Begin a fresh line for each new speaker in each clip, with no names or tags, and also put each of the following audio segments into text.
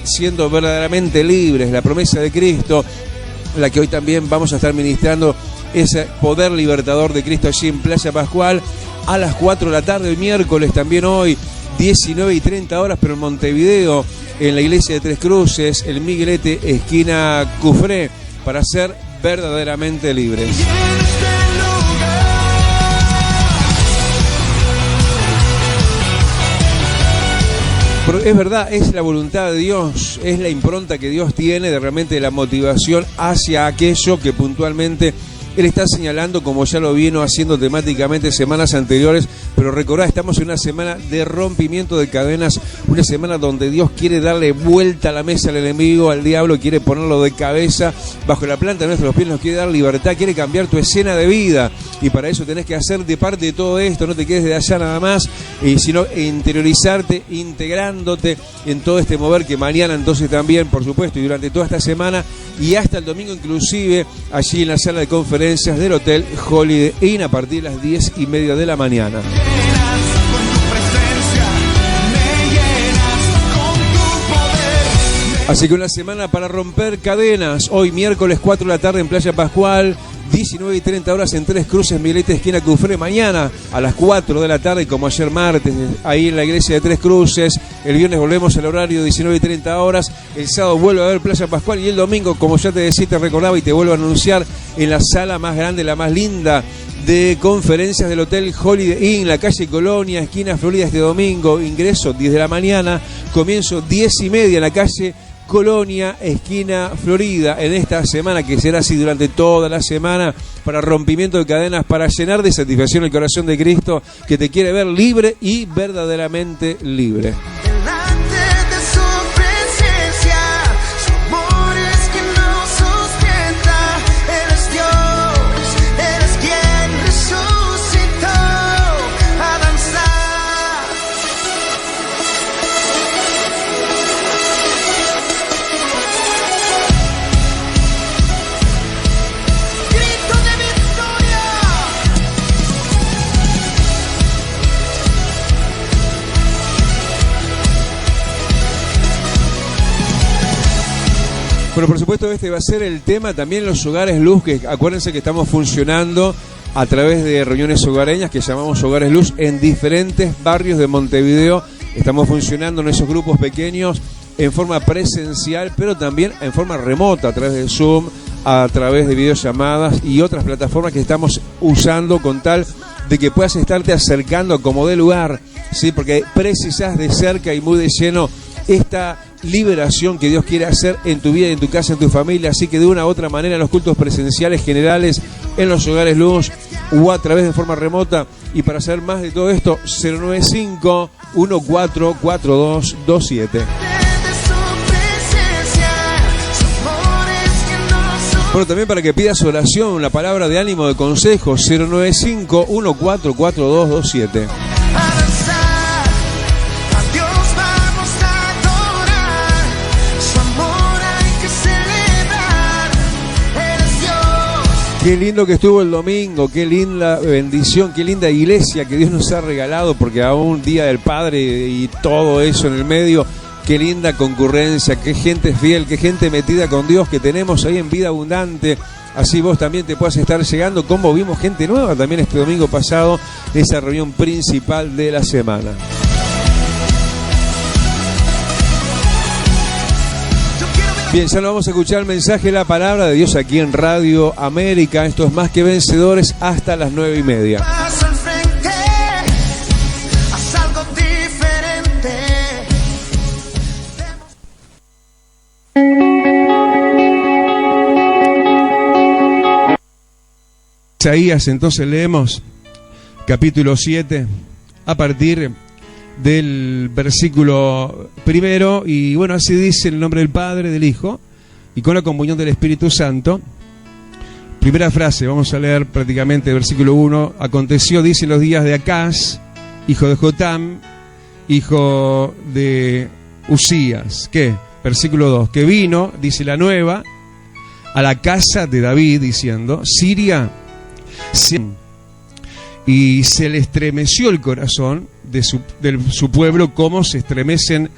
siendo verdaderamente libres, la promesa de Cristo, la que hoy también vamos a estar ministrando, ese poder libertador de Cristo allí en Playa Pascual a las 4 de la tarde, el miércoles también hoy, 19:30, pero en Montevideo, en la iglesia de Tres Cruces, el Miguelete, esquina Cufré, para ser verdaderamente libres. Pero es verdad, es la voluntad de Dios, es la impronta que Dios tiene de realmente la motivación hacia aquello que puntualmente Él está señalando, como ya lo vino haciendo temáticamente semanas anteriores. Pero recordad, estamos en una semana de rompimiento de cadenas, una semana donde Dios quiere darle vuelta a la mesa al enemigo, al diablo, quiere ponerlo de cabeza bajo la planta de nuestros pies, nos quiere dar libertad, quiere cambiar tu escena de vida, y para eso tenés que hacer de parte de todo esto, no te quedes de allá nada más, sino interiorizarte, integrándote en todo este mover que mañana entonces también, por supuesto, y durante toda esta semana y hasta el domingo inclusive, allí en la sala de conferencias del Hotel Holiday Inn a partir de las 10:30 de la mañana. Así que una semana para romper cadenas. Hoy miércoles 4 de la tarde en Playa Pascual, 19:30 en Tres Cruces, Miguelete, esquina Cufré. Mañana a las 4 de la tarde, como ayer martes, ahí en la iglesia de Tres Cruces. El viernes volvemos al horario 19:30. El sábado vuelve a haber Playa Pascual, y el domingo, como ya te decía, te recordaba y te vuelvo a anunciar, en la sala más grande, la más linda de conferencias del Hotel Holiday Inn, la calle Colonia, esquina Florida, este domingo. Ingreso 10 de la mañana, comienzo 10:30 en la calle Colonia, esquina Florida, en esta semana que será así durante toda la semana, para rompimiento de cadenas, para llenar de satisfacción el corazón de Cristo, que te quiere ver libre y verdaderamente libre. Bueno, por supuesto, este va a ser el tema también en los hogares luz, que acuérdense que estamos funcionando a través de reuniones hogareñas que llamamos Hogares Luz en diferentes barrios de Montevideo. Estamos funcionando en esos grupos pequeños en forma presencial, pero también en forma remota, a través de Zoom, a través de videollamadas y otras plataformas que estamos usando con tal de que puedas estarte acercando como de lugar, ¿sí? Porque precisas de cerca y muy de lleno esta liberación que Dios quiere hacer en tu vida, en tu casa, en tu familia. Así que de una u otra manera, en los cultos presenciales generales, en los hogares luz, o a través de forma remota. Y para saber más de todo esto, 095-144227. Bueno, también para que pidas oración, la palabra de ánimo, de consejo, 095-144227. Qué lindo que estuvo el domingo, qué linda bendición, qué linda iglesia que Dios nos ha regalado, porque aún Día del Padre y todo eso en el medio, qué linda concurrencia, qué gente fiel, qué gente metida con Dios que tenemos ahí en Vida Abundante. Así vos también te puedas estar llegando, como vimos gente nueva también este domingo pasado, esa reunión principal de la semana. Bien, ya lo vamos a escuchar el mensaje, la palabra de Dios aquí en Radio América. Esto es Más que Vencedores, hasta las 9:30. Isaías, entonces leemos capítulo 7 a partir del versículo 1, y bueno, así dice: en el nombre del Padre, del Hijo y con la comunión del Espíritu Santo. Primera frase, vamos a leer prácticamente el versículo 1. Aconteció, dice, en los días de Acaz, hijo de Jotam, hijo de Usías, ¿qué? Versículo 2, que vino, dice la nueva, a la casa de David, diciendo: Siria, y se le estremeció el corazón de su pueblo, como se estremecen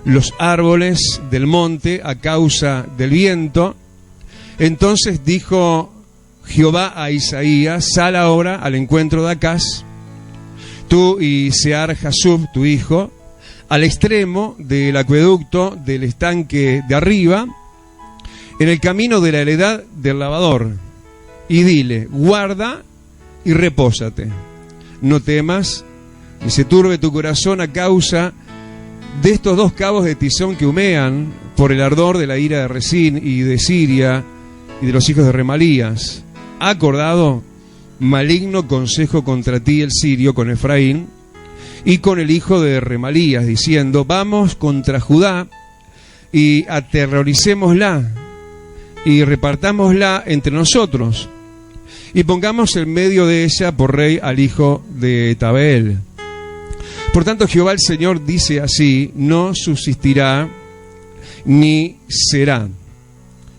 los árboles del monte a causa del viento. Entonces dijo Jehová a Isaías: sal ahora al encuentro de Acaz, tú y Sear-Jasub, tu hijo, al extremo del acueducto del estanque de arriba, en el camino de la heredad del lavador, y dile: guarda y repósate, no temas, ni se turbe tu corazón a causa de estos dos cabos de tizón que humean por el ardor de la ira de Resín y de Siria y de los hijos de Remalías. Ha acordado maligno consejo contra ti el sirio con Efraín y con el hijo de Remalías, diciendo: vamos contra Judá y aterroricémosla y repartámosla entre nosotros y pongamos en medio de ella por rey al hijo de Tabeel. Por tanto, Jehová el Señor dice así: no subsistirá ni será.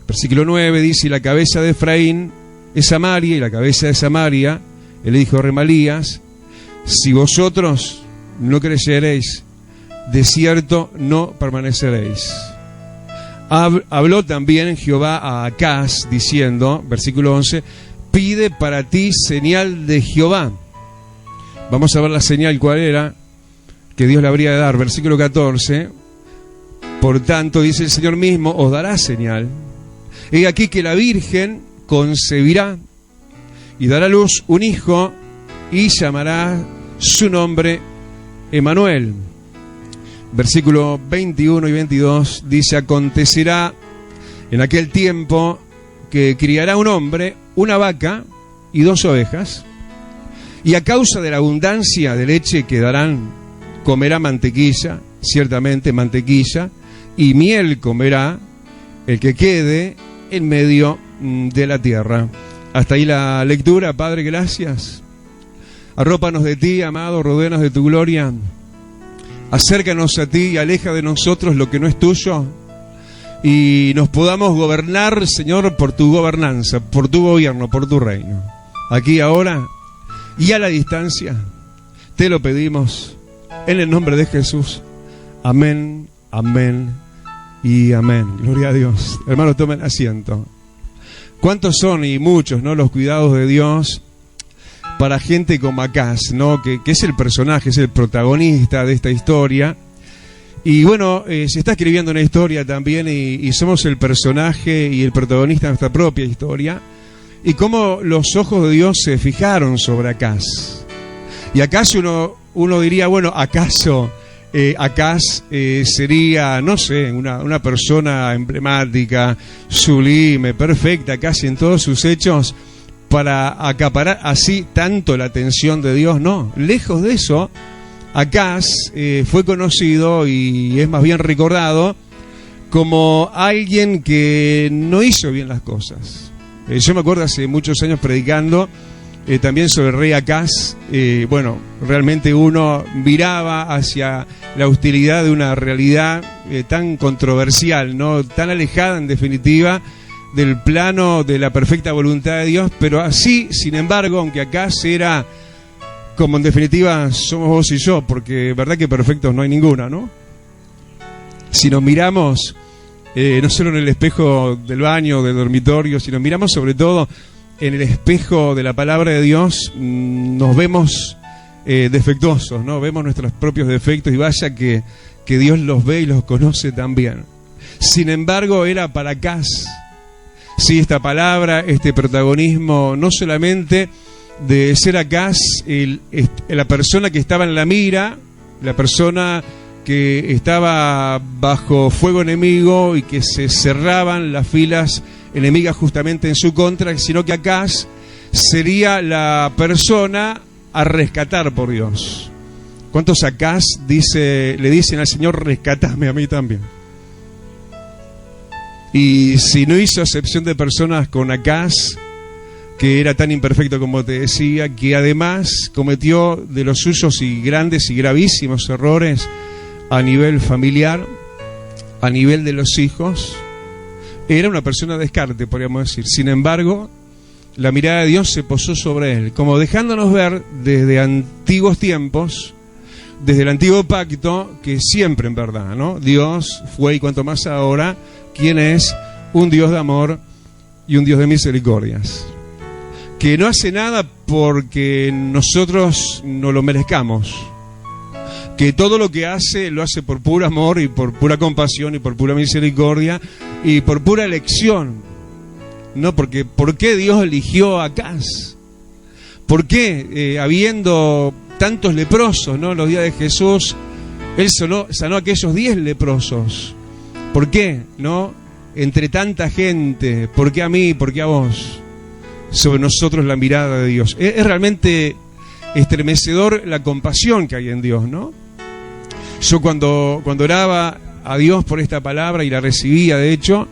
Versículo 9 dice: y la cabeza de Efraín es Samaria, y la cabeza de Samaria el hijo de Remalías. Si vosotros no creyereis, de cierto no permaneceréis. Habló también Jehová a Acaz, diciendo, versículo 11: pide para ti señal de Jehová. Vamos a ver la señal, cuál era, que Dios le habría de dar. Versículo 14: por tanto, dice el Señor mismo, os dará señal. He aquí que la Virgen concebirá y dará a luz un hijo, y llamará su nombre Emmanuel. Versículo 21 y 22 dice: acontecerá en aquel tiempo que criará un hombre una vaca y 2 ovejas, y a causa de la abundancia de leche que darán, comerá mantequilla, ciertamente mantequilla, y miel comerá el que quede en medio de la tierra. Hasta ahí la lectura. Padre, gracias. Arrópanos de ti, amado, rodéanos de tu gloria. Acércanos a ti y aleja de nosotros lo que no es tuyo, y nos podamos gobernar, Señor, por tu gobernanza, por tu gobierno, por tu reino. Aquí, ahora y a la distancia, te lo pedimos en el nombre de Jesús. Amén, amén y amén. Gloria a Dios. Hermanos, tomen asiento. ¿Cuántos son, y muchos, no, los cuidados de Dios para gente como Acaz, ¿no? Que es el personaje, es el protagonista de esta historia? Y bueno, se está escribiendo una historia también, y somos el personaje y el protagonista de nuestra propia historia. Y cómo los ojos de Dios se fijaron sobre Acaz. Y acaso uno diría, bueno, ¿acaso Acaz sería, no sé, una persona emblemática, sublime, perfecta, casi en todos sus hechos, para acaparar así tanto la atención de Dios? No, lejos de eso. Acaz fue conocido, y es más bien recordado, como alguien que no hizo bien las cosas. Yo me acuerdo hace muchos años predicando también sobre el rey Acaz. Bueno, realmente uno miraba hacia la hostilidad de una realidad tan controversial, ¿no? Tan alejada, en definitiva, del plano de la perfecta voluntad de Dios. Pero así, sin embargo, aunque Acaz era, como en definitiva somos vos y yo, porque verdad que perfectos no hay ninguna, ¿no? Si nos miramos no solo en el espejo del baño, del dormitorio, sino miramos sobre todo en el espejo de la palabra de Dios, nos vemos defectuosos, ¿no? Vemos nuestros propios defectos, y vaya que Dios los ve y los conoce también. Sin embargo, era para Acaz, sí, esta palabra, este protagonismo, no solamente de ser Acaz la persona que estaba en la mira, la persona que estaba bajo fuego enemigo y que se cerraban las filas enemigas justamente en su contra, sino que Acaz sería la persona a rescatar por Dios. ¿Cuántos Acaz le dicen al Señor: rescatame a mí también? Y si no hizo acepción de personas con Acaz, que era tan imperfecto como te decía, que además cometió de los suyos y grandes y gravísimos errores a nivel familiar, a nivel de los hijos, era una persona de descarte, podríamos decir. Sin embargo, la mirada de Dios se posó sobre él, como dejándonos ver desde antiguos tiempos
desde el antiguo pacto, que siempre en verdad, ¿no? Dios fue, y cuanto más ahora, quien es un Dios de amor y un Dios de misericordias, que no hace nada porque nosotros no lo merezcamos, que todo lo que hace lo hace por puro amor y por pura compasión y por pura misericordia y por pura elección. No, porque ¿por qué Dios eligió a Acaz? ¿Por qué, habiendo tantos leprosos, ¿no? Los días de Jesús, Él sanó a aquellos 10 leprosos? ¿Por qué, no? Entre tanta gente, ¿por qué a mí? ¿Por qué a vos? Sobre nosotros la mirada de Dios. Es realmente estremecedor la compasión que hay en Dios, ¿no? Yo cuando oraba a Dios por esta palabra y la recibía, de hecho,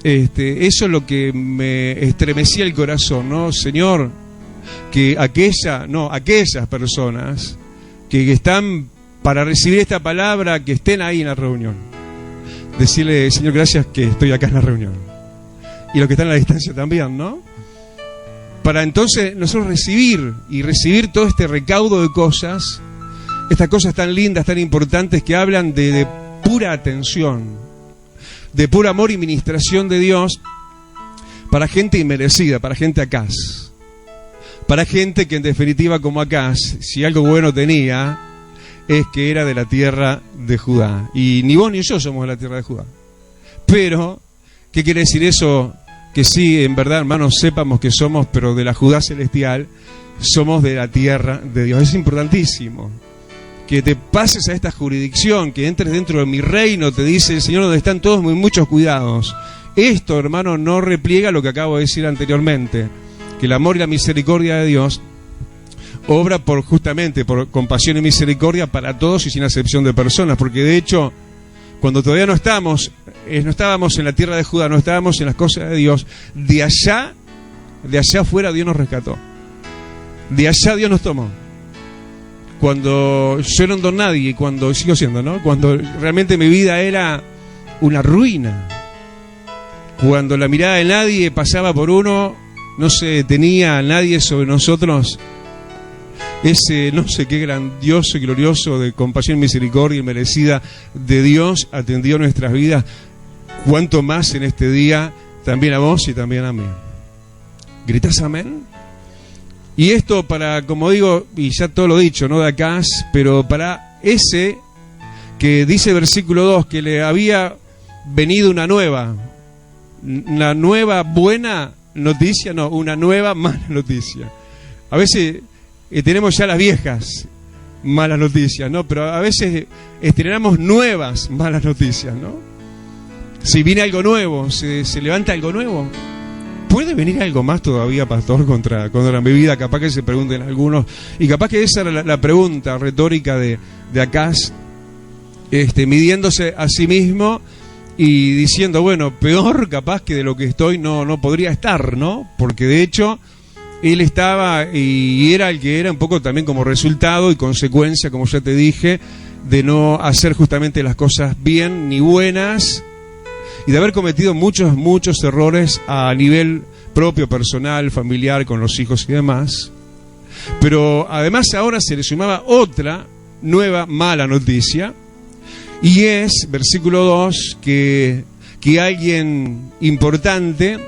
eso es lo que me estremecía el corazón, ¿no? Señor, que aquellas personas que están para recibir esta palabra, que estén ahí en la reunión. Decirle, Señor, gracias que estoy acá en la reunión. Y los que están a la distancia también, ¿no? Para entonces nosotros recibir todo este recaudo de cosas, estas cosas tan lindas, tan importantes, que hablan de pura atención, de puro amor y ministración de Dios para gente inmerecida, para gente Acaz, para gente que en definitiva, como Acaz, si algo bueno tenía, es que era de la tierra de Judá. Y ni vos ni yo somos de la tierra de Judá. Pero, ¿qué quiere decir eso? Que sí, en verdad, hermanos, sepamos que somos, pero de la Judá celestial, somos de la tierra de Dios. Es importantísimo que te pases a esta jurisdicción, que entres dentro de mi reino, te dice el Señor, donde están todos muy muchos cuidados. Esto, hermano, no repliega lo que acabo de decir anteriormente, que el amor y la misericordia de Dios obra justamente por compasión y misericordia para todos y sin acepción de personas, porque de hecho, cuando todavía no estábamos en la tierra de Judá, no estábamos en las cosas de Dios, de allá afuera Dios nos rescató, de allá Dios nos tomó. Cuando yo era un don nadie, cuando sigo siendo, ¿no? Cuando realmente mi vida era una ruina, cuando la mirada de nadie pasaba por uno, no se detenía a nadie sobre nosotros, ese no sé qué grandioso y glorioso de compasión y misericordia y merecida de Dios atendió nuestras vidas, cuanto más en este día también a vos y también a mí. ¿Gritás amén? Y esto para, como digo, y ya todo lo dicho, no de acá, pero para ese que dice versículo 2, que le había venido una nueva buena noticia, no, una nueva mala noticia. A veces tenemos ya las viejas malas noticias, ¿no? Pero a veces estrenamos nuevas malas noticias, ¿no? Si viene algo nuevo, se levanta algo nuevo. ¿Puede venir algo más todavía, pastor, contra mi vida? Capaz que se pregunten algunos. Y capaz que esa era la pregunta retórica de Acaz, midiéndose a sí mismo y diciendo, bueno, peor capaz que de lo que estoy no podría estar, ¿no? Porque de hecho él estaba y era el que era un poco también como resultado y consecuencia, como ya te dije, de no hacer justamente las cosas bien ni buenas, y de haber cometido muchos errores a nivel propio, personal, familiar, con los hijos y demás. Pero además ahora se le sumaba otra nueva mala noticia, y es, versículo 2, que alguien importante,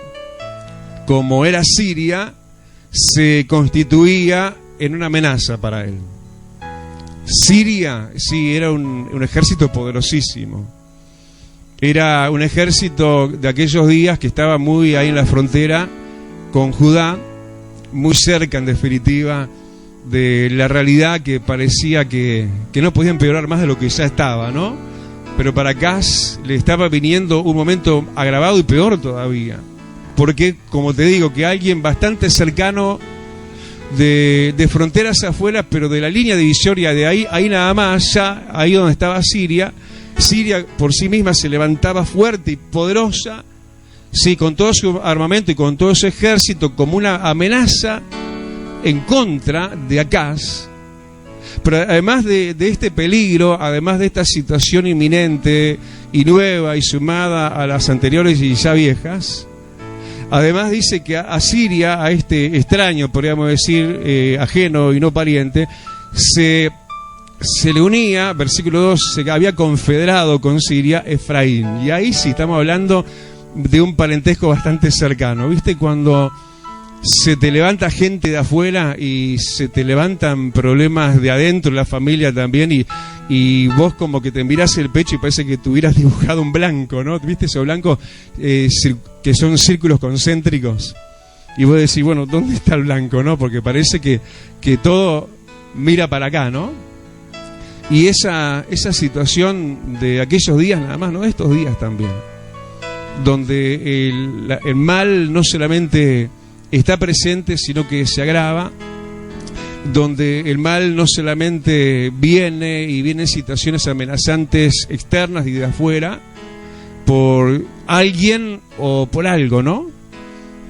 como era Siria, se constituía en una amenaza para él. Siria, sí, era un ejército poderosísimo. Era un ejército de aquellos días que estaba muy ahí en la frontera con Judá, muy cerca en definitiva de la realidad que parecía que no podía empeorar más de lo que ya estaba, ¿no? Pero para Acaz le estaba viniendo un momento agravado y peor todavía, porque, como te digo, que alguien bastante cercano de fronteras afuera, pero de la línea divisoria de ahí nada más, ya ahí donde estaba Siria por sí misma se levantaba fuerte y poderosa, sí, con todo su armamento y con todo su ejército, como una amenaza en contra de Acaz. Pero además de este peligro, además de esta situación inminente y nueva y sumada a las anteriores y ya viejas, además dice que a Siria, a este extraño, podríamos decir, ajeno y no pariente, se se le unía, versículo 2, se había confederado con Siria Efraín. Y ahí sí estamos hablando de un parentesco bastante cercano. ¿Viste? Cuando se te levanta gente de afuera y se te levantan problemas de adentro, la familia también, y vos como que te mirás el pecho y parece que tuvieras dibujado un blanco, ¿no? ¿Viste esos blancos que son círculos concéntricos? Y vos decís, bueno, ¿dónde está el blanco, no? Porque parece que todo mira para acá, ¿no? Y esa situación de aquellos días nada más, no de estos días también, donde el mal no solamente está presente, sino que se agrava, donde el mal no solamente viene situaciones amenazantes externas y de afuera, por alguien o por algo, ¿no?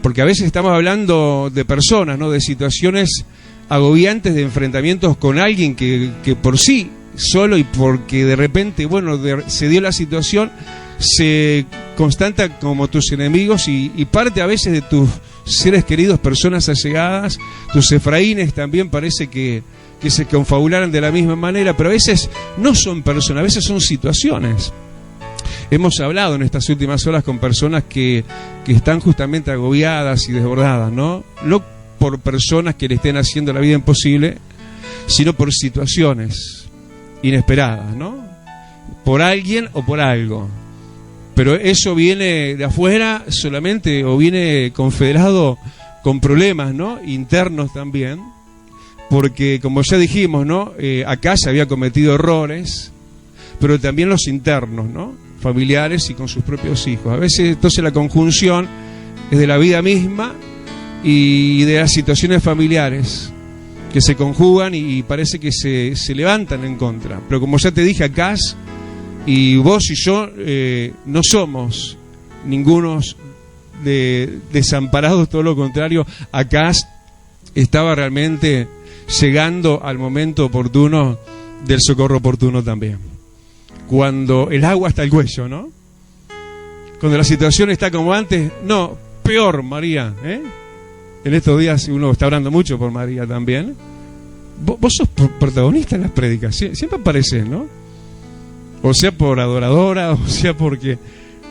Porque a veces estamos hablando de personas, ¿no? De situaciones agobiantes, de enfrentamientos con alguien que por sí solo, y porque de repente, bueno, se dio la situación, se constata como tus enemigos y parte a veces de tus seres queridos, personas allegadas, tus Efraínes también parece que se confabularan de la misma manera, pero a veces no son personas, a veces son situaciones. Hemos hablado en estas últimas horas con personas que están justamente agobiadas y desbordadas, ¿no? No por personas que le estén haciendo la vida imposible, sino por situaciones inesperadas, ¿no? Por alguien o por algo. Pero eso viene de afuera solamente, o viene confederado con problemas, ¿no? Internos también, porque como ya dijimos, ¿no? Acá se había cometido errores, pero también los internos, ¿no? Familiares y con sus propios hijos. A veces entonces la conjunción es de la vida misma y de las situaciones familiares que se conjugan y parece que se levantan en contra. Pero como ya te dije, acá y vos y yo no somos ningunos desamparados, todo lo contrario. Acá estaba realmente llegando al momento oportuno del socorro oportuno también. Cuando el agua está al cuello, ¿no? Cuando la situación está como antes, no, peor, María, ¿eh? En estos días uno está orando mucho por María también. Vos sos protagonista en las prédicas, siempre apareces, ¿no? O sea por adoradora, o sea porque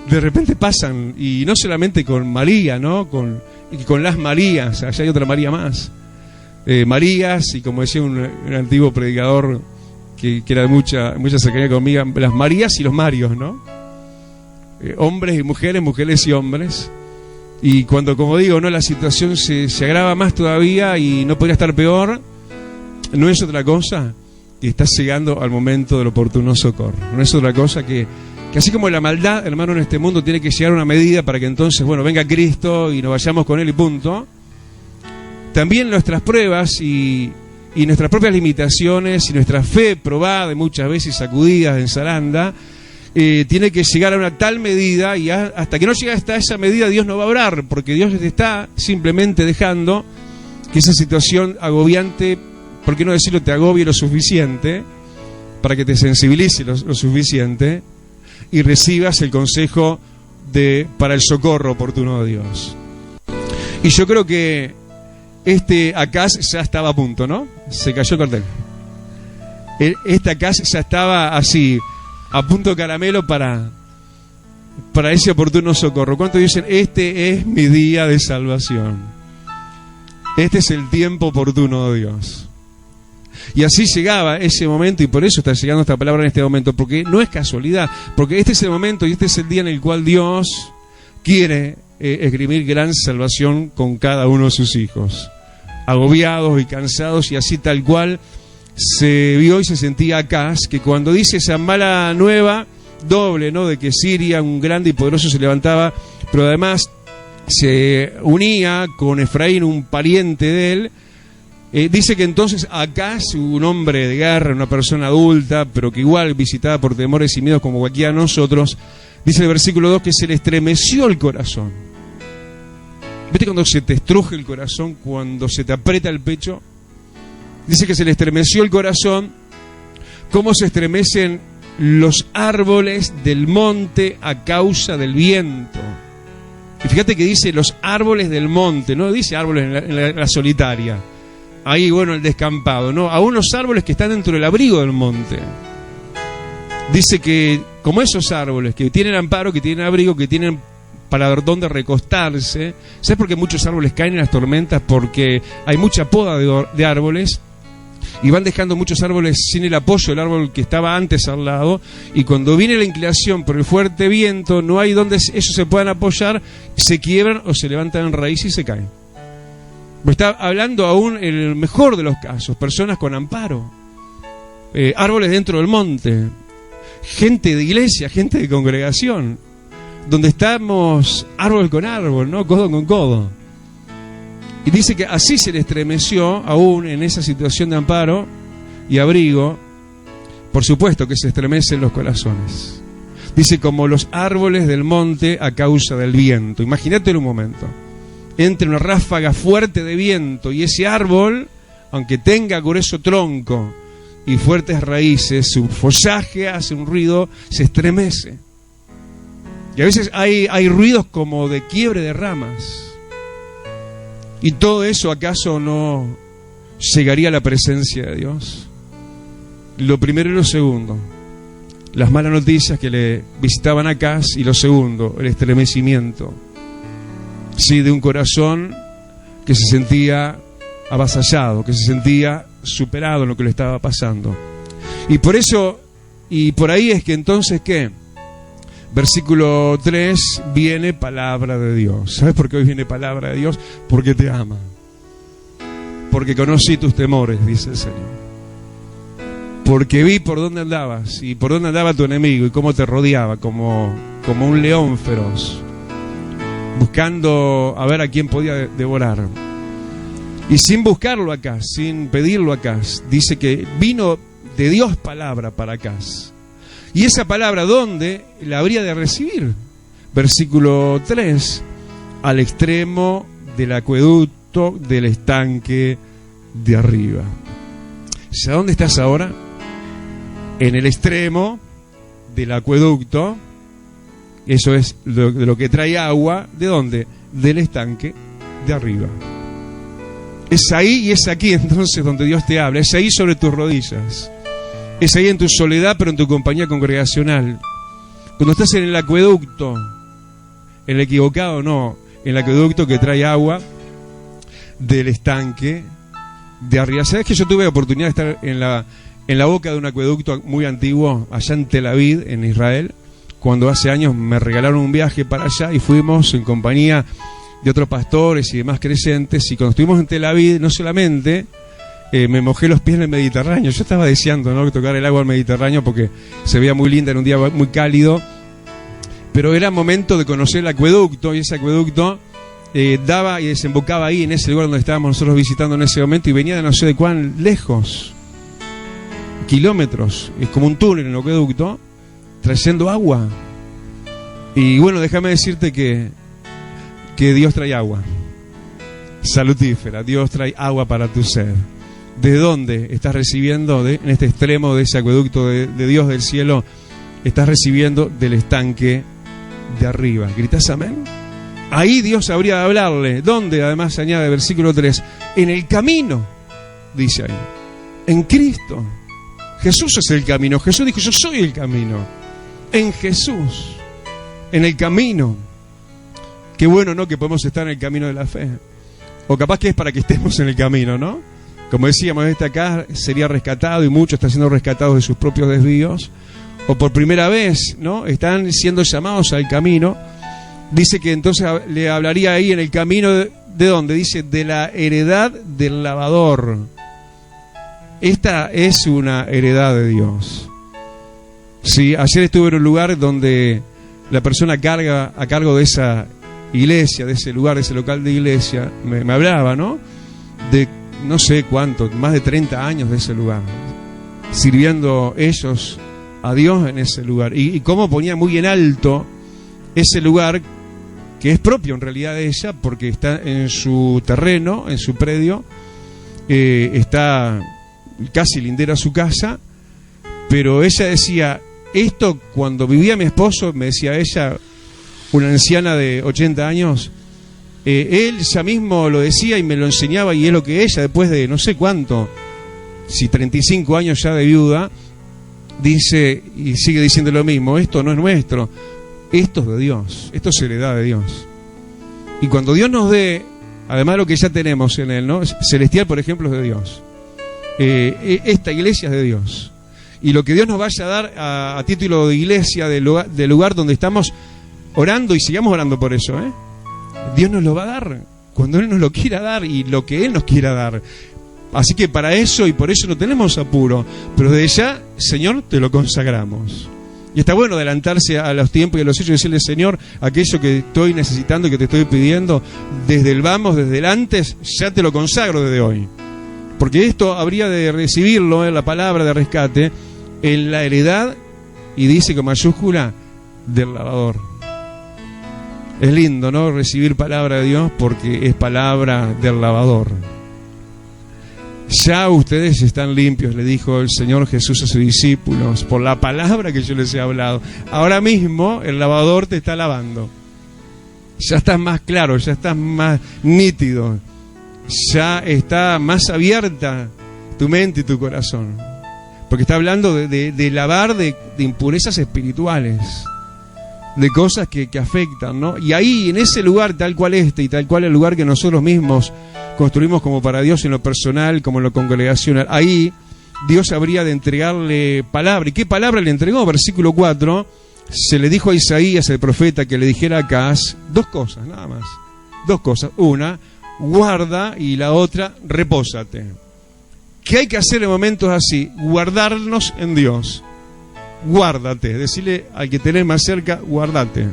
de repente pasan, y no solamente con María, ¿no? Con las Marías, allá hay otra María más. Marías, y como decía un antiguo predicador que era de mucha cercanía conmigo, las Marías y los Marios, ¿no? Hombres y mujeres, mujeres y hombres. Y cuando, como digo, no, la situación se agrava más todavía y no podría estar peor, no es otra cosa que estás llegando al momento del oportuno socorro. No es otra cosa que así como la maldad, hermano, en este mundo tiene que llegar a una medida para que entonces, bueno, venga Cristo y nos vayamos con Él y punto. También nuestras pruebas y nuestras propias limitaciones y nuestra fe probada y muchas veces sacudida en zaranda, tiene que llegar a una tal medida, y hasta que no llegue hasta esa medida Dios no va a obrar, porque Dios te está simplemente dejando que esa situación agobiante, ¿por qué no decirlo?, te agobie lo suficiente para que te sensibilice lo suficiente y recibas el consejo para el socorro oportuno de Dios. Y yo creo que Acaz ya estaba a punto, ¿no? Se cayó el cartel. Acaz ya estaba así, a punto de caramelo para ese oportuno socorro. ¿Cuántos dicen, este es mi día de salvación? Este es el tiempo oportuno de Dios. Y así llegaba ese momento, y por eso está llegando esta palabra en este momento, porque no es casualidad, porque este es el momento y este es el día en el cual Dios quiere esgrimir gran salvación con cada uno de sus hijos, agobiados y cansados, y así tal cual se vio y se sentía Acaz, que cuando dice esa mala nueva doble, ¿no?, de que Siria, un grande y poderoso, se levantaba, pero además se unía con Efraín, un pariente de él. Dice que entonces Acaz, un hombre de guerra, una persona adulta, pero que igual visitada por temores y miedos como cualquiera de nosotros, dice el versículo 2 que se le estremeció el corazón. ¿Viste cuando se te estruje el corazón, cuando se te aprieta el pecho? Dice que se le estremeció el corazón, como se estremecen los árboles del monte a causa del viento. Y fíjate que dice los árboles del monte, no dice árboles en la solitaria. ahí, bueno, el descampado, ¿no? Aún los árboles que están dentro del abrigo del monte. Dice que, como esos árboles que tienen amparo, que tienen abrigo, que tienen para dónde recostarse. ¿Sabes por qué muchos árboles caen en las tormentas? Porque hay mucha poda de árboles y van dejando muchos árboles sin el apoyo del árbol que estaba antes al lado, y cuando viene la inclinación por el fuerte viento, no hay donde ellos se puedan apoyar, se quiebran o se levantan en raíz y se caen. Está hablando aún en el mejor de los casos, personas con amparo, árboles dentro del monte, gente de iglesia, gente de congregación, donde estamos árbol con árbol, ¿no? Codo con codo. Y dice que así se le estremeció, aún en esa situación de amparo y abrigo, por supuesto que se estremecen los corazones. Dice, como los árboles del monte a causa del viento. Imagínate en un momento, entre una ráfaga fuerte de viento y ese árbol, aunque tenga grueso tronco y fuertes raíces, su follaje hace un ruido, se estremece. Y a veces hay ruidos como de quiebre de ramas. ¿Y todo eso acaso no llegaría a la presencia de Dios? Lo primero y lo segundo, las malas noticias que le visitaban a Acaz, y lo segundo, el estremecimiento, sí, de un corazón que se sentía avasallado, que se sentía superado en lo que le estaba pasando. Y por eso, y por ahí es que entonces, ¿qué? Versículo 3, viene palabra de Dios. ¿Sabes por qué hoy viene palabra de Dios? Porque te ama. Porque conocí tus temores, dice el Señor. Porque vi por dónde andabas y por dónde andaba tu enemigo y cómo te rodeaba como un león feroz, buscando a ver a quién podía devorar. Y sin buscarlo acá, sin pedirlo acá, dice que vino de Dios palabra para acá. Y esa palabra, ¿dónde la habría de recibir? Versículo 3, al extremo del acueducto del estanque de arriba. ¿A dónde estás ahora? En el extremo del acueducto. Eso es de lo que trae agua. ¿De dónde? Del estanque de arriba. Es ahí y es aquí entonces donde Dios te habla. Es ahí sobre tus rodillas. Es ahí en tu soledad, pero en tu compañía congregacional. Cuando estás en el acueducto, el equivocado no, en el acueducto que trae agua del estanque de arriba. ¿Sabes que yo tuve la oportunidad de estar en la boca de un acueducto muy antiguo, allá en Tel Aviv, en Israel? Cuando hace años me regalaron un viaje para allá y fuimos en compañía de otros pastores y demás creyentes. Y cuando estuvimos en Tel Aviv, no solamente me mojé los pies en el Mediterráneo. Yo estaba deseando, ¿no?, tocar el agua del Mediterráneo porque se veía muy linda en un día muy cálido. Pero era momento de conocer el acueducto, y ese acueducto daba y desembocaba ahí, en ese lugar donde estábamos nosotros visitando en ese momento, y venía de no sé de cuán lejos, kilómetros. Es como un túnel en el acueducto, trayendo agua. Y bueno, déjame decirte que Dios trae agua salutífera. Dios trae agua para tu sed. ¿De dónde estás recibiendo? En este extremo de ese acueducto de Dios del cielo, estás recibiendo del estanque de arriba. ¿Gritas amén? Ahí Dios habría de hablarle. ¿Dónde? Además se añade versículo 3, en el camino, dice ahí, en Cristo. Jesús es el camino. Jesús dijo, yo soy el camino. En Jesús, en el camino. Qué bueno, ¿no?, que podemos estar en el camino de la fe. O capaz que es para que estemos en el camino, ¿no? Como decíamos, este acá sería rescatado, y muchos están siendo rescatados de sus propios desvíos, o por primera vez, ¿no?, están siendo llamados al camino. Dice que entonces le hablaría ahí en el camino, ¿de dónde? Dice, de la heredad del lavador. Esta es una heredad de Dios. Sí, ayer estuve en un lugar donde la persona carga a cargo de esa iglesia, de ese lugar, de ese local de iglesia, me hablaba, ¿no?, de no sé cuánto, más de 30 años de ese lugar, sirviendo ellos a Dios en ese lugar, y cómo ponía muy en alto ese lugar, que es propio en realidad de ella, porque está en su terreno, en su predio, está casi lindero a su casa. Pero ella decía, esto cuando vivía mi esposo, me decía ella, una anciana de 80 años, Él ya mismo lo decía y me lo enseñaba, y es lo que ella, después de no sé cuánto, si 35 años ya de viuda, dice y sigue diciendo lo mismo: esto no es nuestro, esto es de Dios, esto es heredad de Dios. Y cuando Dios nos dé, además de lo que ya tenemos en Él, ¿no? Celestial, por ejemplo, es de Dios. Esta iglesia es de Dios. Y lo que Dios nos vaya a dar a título de iglesia, del lugar donde estamos orando, y sigamos orando por eso, Dios nos lo va a dar cuando Él nos lo quiera dar y lo que Él nos quiera dar. Así que para eso y por eso no tenemos apuro, pero desde ya, Señor, te lo consagramos. Y está bueno adelantarse a los tiempos y a los hechos y decirle: Señor, aquello que estoy necesitando, que te estoy pidiendo, desde el vamos, desde el antes, ya te lo consagro desde hoy. Porque esto habría de recibirlo en la palabra de rescate, en la heredad, y dice con mayúscula, del lavador. Es lindo, ¿no? Recibir palabra de Dios, porque es palabra del lavador. Ya ustedes están limpios, le dijo el Señor Jesús a sus discípulos, por la palabra que yo les he hablado. Ahora mismo el lavador te está lavando. Ya estás más claro, ya estás más nítido, ya está más abierta tu mente y tu corazón. Porque está hablando de lavar de impurezas espirituales, de cosas que afectan, ¿no? Y ahí, en ese lugar, tal cual y tal cual el lugar que nosotros mismos construimos como para Dios, en lo personal, como en lo congregacional, ahí Dios habría de entregarle palabra. ¿Y qué palabra le entregó? Versículo 4, se le dijo a Isaías, el profeta, que le dijera a Acaz 2 cosas, nada más. 2 cosas. Una, guarda, y la otra, repósate. ¿Qué hay que hacer en momentos así? Guardarnos en Dios. Guárdate, decirle al que tenés más cerca: guardate.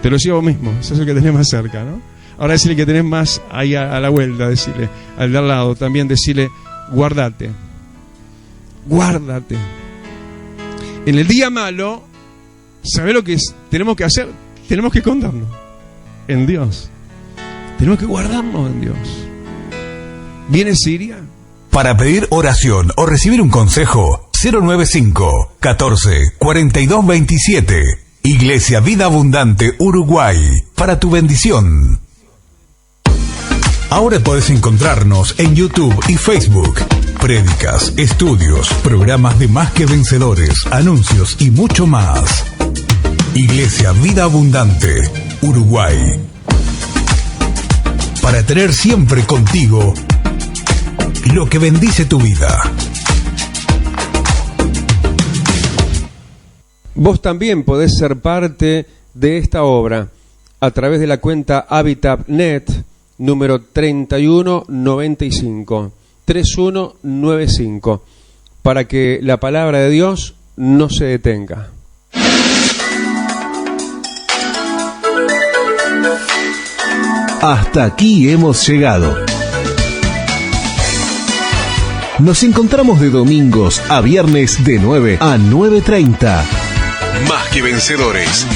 Te lo decía vos mismo, ese es el que tenés más cerca, ¿no? Ahora decirle al que tenés más ahí a la vuelta, decirle al de al lado también, decirle: guardate. Guárdate. En el día malo, ¿sabés lo que tenemos que hacer? Tenemos que escondernos en Dios. Tenemos que guardarnos en Dios. ¿Viene Siria?
Para pedir oración o recibir un consejo, 095 14 42 27. Iglesia Vida Abundante Uruguay, para tu bendición. Ahora podés encontrarnos en YouTube y Facebook. Prédicas, estudios, programas de Más que Vencedores, anuncios y mucho más. Iglesia Vida Abundante Uruguay, para tener siempre contigo lo que bendice tu vida.
Vos también podés ser parte de esta obra a través de la cuenta Habitat.net, número 3195, 3195, para que la palabra de Dios no se detenga.
Hasta aquí hemos llegado. Nos encontramos de domingos a viernes de 9 a 9:30.
Más que Vencedores.